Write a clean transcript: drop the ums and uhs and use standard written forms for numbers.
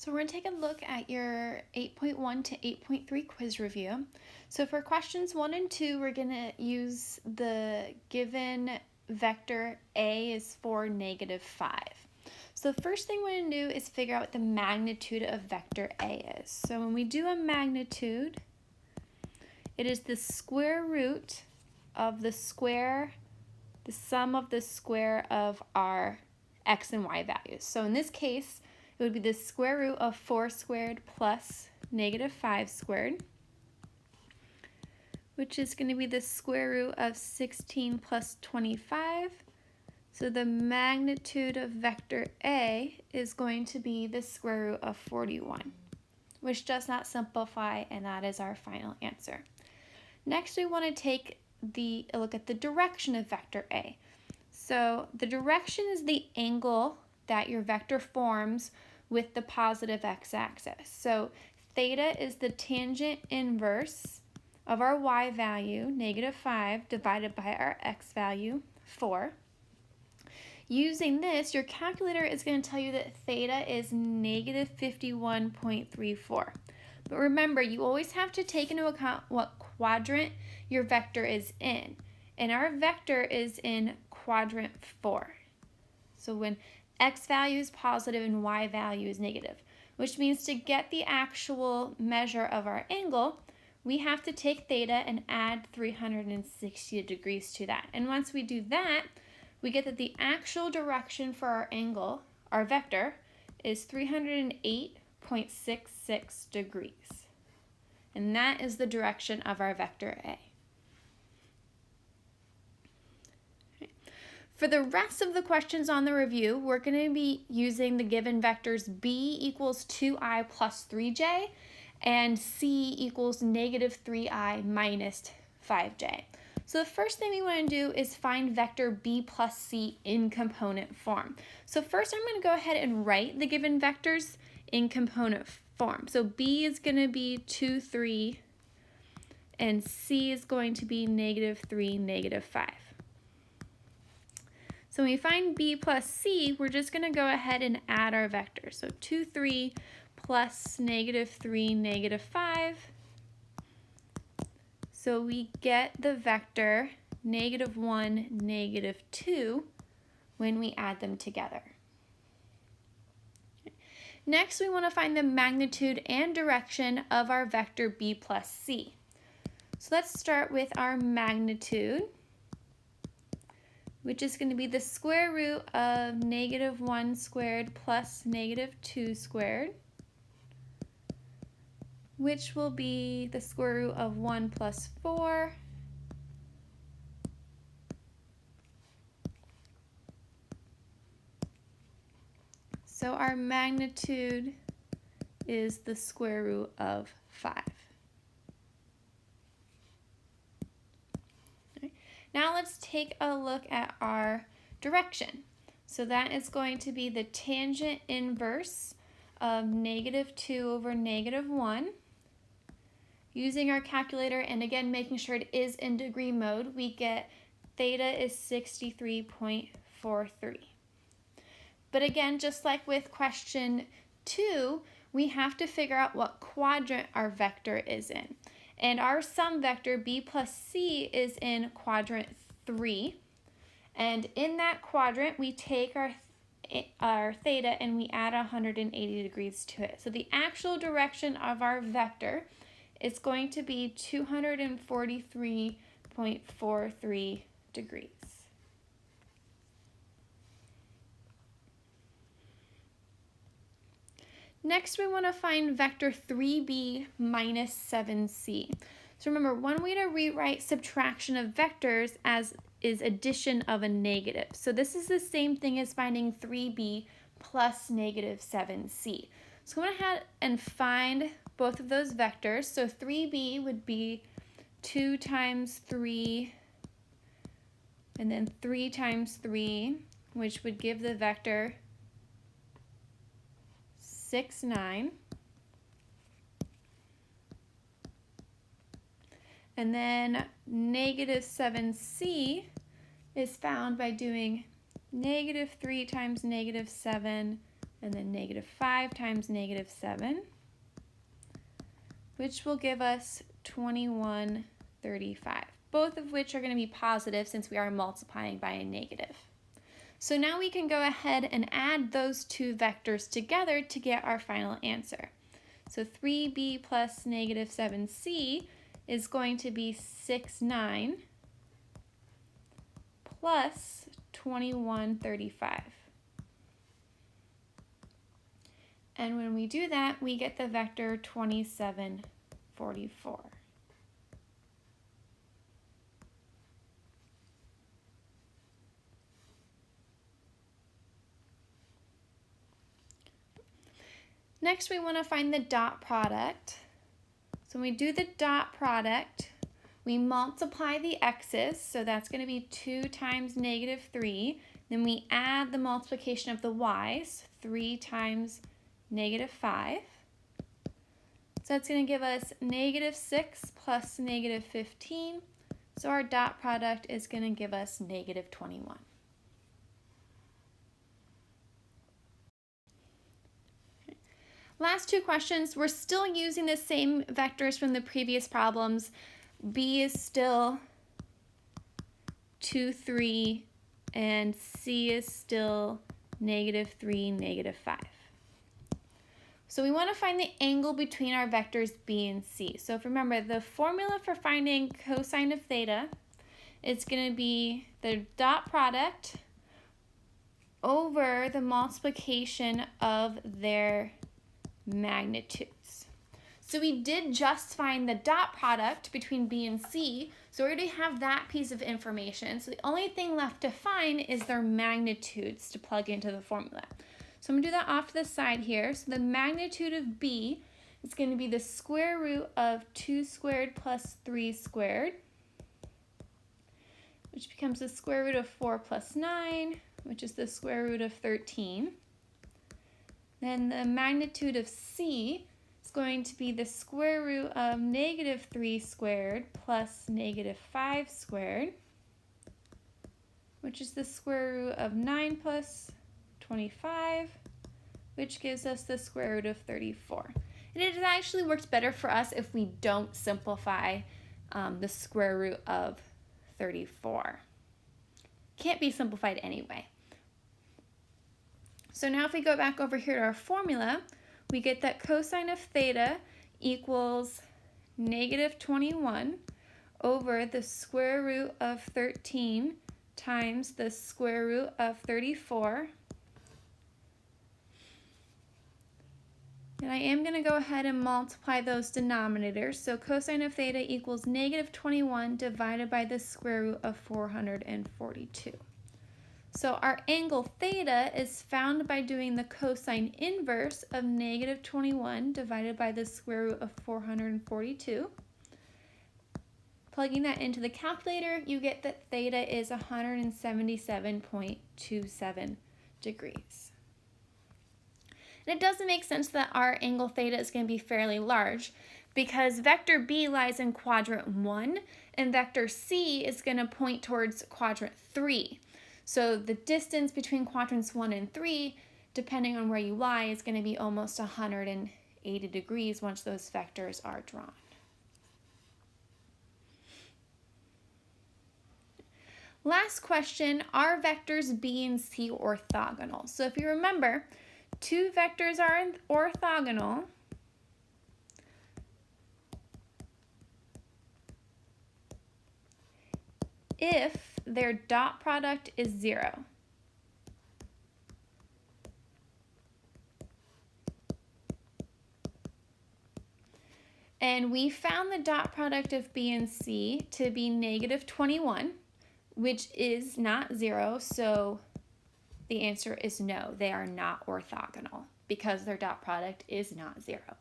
So we're going to take a look at your 8.1 to 8.3 quiz review. So for questions 1 and 2, we're going to use the given vector A is 4, -5. So the first thing we're going to do is figure out what the magnitude of vector A is. So when we do a magnitude, it is the square root of the sum of the square of our x and y values. So in this case, it would be the square root of 4 squared plus -5 squared, which is going to be the square root of 16 plus 25. So the magnitude of vector A is going to be the square root of 41, which does not simplify, and that is our final answer. Next, we want to take a look at the direction of vector A. So the direction is the angle that your vector forms with the positive x-axis. So theta is the tangent inverse of our y value, -5, divided by our x value, 4. Using this, your calculator is going to tell you that theta is -51.34. But remember, you always have to take into account what quadrant your vector is in. And our vector is in quadrant 4. So when x value is positive and y value is negative, which means to get the actual measure of our angle, we have to take theta and add 360 degrees to that. And once we do that, we get that the actual direction for our angle, our vector, is 308.66 degrees. And that is the direction of our vector A. For the rest of the questions on the review, we're going to be using the given vectors b equals 2i plus 3j and c equals -3i minus 5j. So the first thing we want to do is find vector b plus c in component form. So first I'm going to go ahead and write the given vectors in component form. So b is going to be 2, 3, and c is going to be -3, -5. So when we find b plus c, we're just going to go ahead and add our vectors. So 2, 3 plus -3, -5. So we get the vector -1, -2 when we add them together. Next, we want to find the magnitude and direction of our vector b plus c. So let's start with our magnitude, which is going to be the square root of -1 squared plus -2 squared, which will be the square root of 1 plus 4. So our magnitude is the square root of 5. Now let's take a look at our direction. So that is going to be the tangent inverse of -2 over -1. Using our calculator, and again making sure it is in degree mode, we get theta is 63.43. But again, just like with question 2, we have to figure out what quadrant our vector is in. And our sum vector b plus c is in quadrant 3. And in that quadrant, we take our theta and we add 180 degrees to it. So the actual direction of our vector is going to be 243.43 degrees. Next, we want to find vector 3b minus 7c. So remember, one way to rewrite subtraction of vectors is addition of a negative. So this is the same thing as finding 3b plus -7c. So go ahead and find both of those vectors. So 3b would be 2 times 3 and then 3 times 3, which would give the vector 6, 9. And then -7c is found by doing -3 times -7 and then -5 times -7, which will give us 2135, both of which are going to be positive since we are multiplying by a negative. So now we can go ahead and add those two vectors together to get our final answer. So 3b plus -7c is going to be 69 plus 2135. And when we do that, we get the vector 2744. Next, we want to find the dot product. So when we do the dot product, we multiply the x's, so that's going to be 2 times -3. Then we add the multiplication of the y's, 3 times -5. So that's going to give us -6 plus -15. So our dot product is going to give us -21. Last two questions, we're still using the same vectors from the previous problems. B is still 2, 3, and C is still -3, -5. So we want to find the angle between our vectors B and C. So if remember, the formula for finding cosine of theta is going to be the dot product over the multiplication of their magnitudes. So we did just find the dot product between B and C, so we already have that piece of information. So the only thing left to find is their magnitudes to plug into the formula. So I'm going to do that off to the side here. So the magnitude of B is going to be the square root of 2 squared plus 3 squared, which becomes the square root of 4 plus 9, which is the square root of 13. Then the magnitude of C is going to be the square root of -3 squared plus -5 squared, which is the square root of 9 plus 25, which gives us the square root of 34. And it actually works better for us if we don't simplify the square root of 34. Can't be simplified anyway. So now if we go back over here to our formula, we get that cosine of theta equals -21 over the square root of 13 times the square root of 34. And I am going to go ahead and multiply those denominators. So cosine of theta equals -21 divided by the square root of 442. So our angle theta is found by doing the cosine inverse of -21 divided by the square root of 442. Plugging that into the calculator, you get that theta is 177.27 degrees. And it doesn't make sense that our angle theta is going to be fairly large because vector B lies in quadrant 1 and vector C is going to point towards quadrant 3. So the distance between quadrants 1 and 3, depending on where you lie, is going to be almost 180 degrees once those vectors are drawn. Last question, are vectors B and C orthogonal? So if you remember, two vectors are orthogonal if their dot product is 0. And we found the dot product of B and C to be -21, which is not 0, so the answer is no, they are not orthogonal because their dot product is not 0.